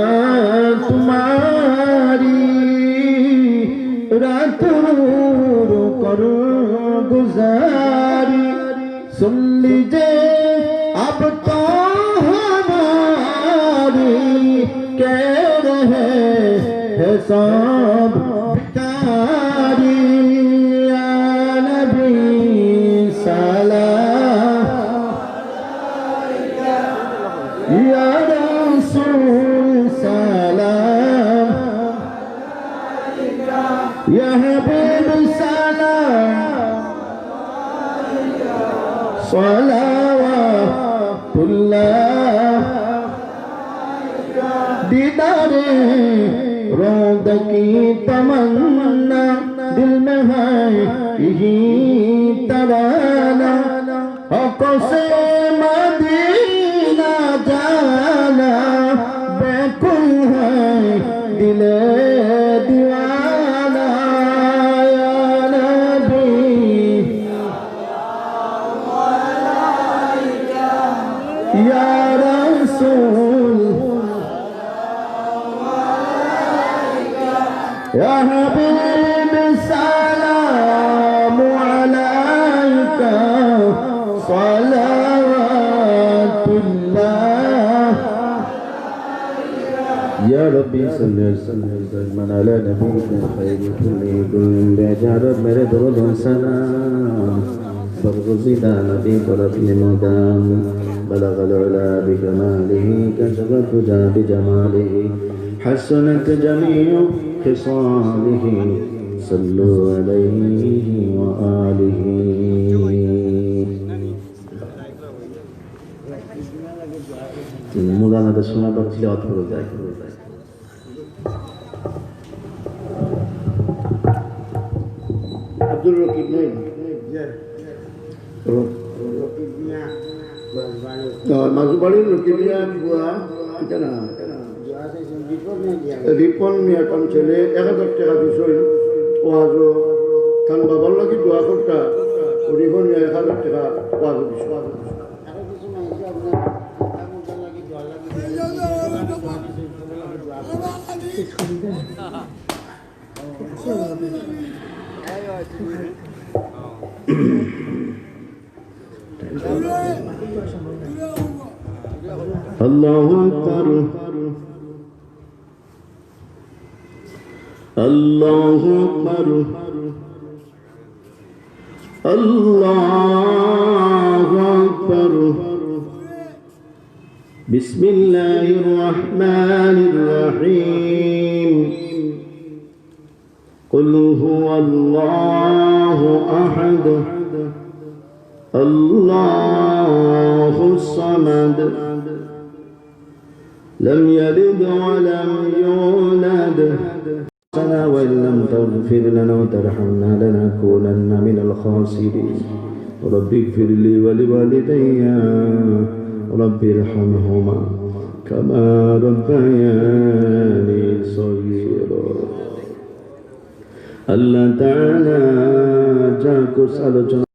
A: तुम्हारी रातों करो गुजारी सुन लीजिए अब तो हमारी कह रहे हैं सब सलावतुल्लाह दीदारे रोज़ की तमन्ना दिल में है यही तराना हक़ से मदीना जाना बेकुल है दिले दीवाना या नबी या रसूल या हबीब सलाम अलैका सलावतुल्लाह या रब्बी सल्लल्लाहु अलैहि वसल्लम अला नबीना खैर कुल्ली बेजार मेरे दरूद सलाम बरगुज़िदा नबी तरफ़ मुदाम बलग अलला बिकमालिही कशफ़ तुजा बिजमालिही हसनत जमीउ खिसालिही सल्लु अलैहि व आलिही मुलाना दशना पर तिलावत करो जाए अब्दुल रकीब नहीं Mazubali Rukibia buah kita na ripon miatam cele ekat terka bisoin wajo kan babal lagi dua kota ripon mia ekat terka wajo bisoin Allahu Akbar Allahu Akbar Allahu Akbar Bismillahirrahmanirrahim Qul huwallahu ahad Allahu samad لم يلد ولم يولد وإن لم تغفر لنا وترحمنا لنكونن من الخاسرين رب اغفر لي ولوالدي رب ارحمهما كما ربياني صغيرا الله تعالى جاء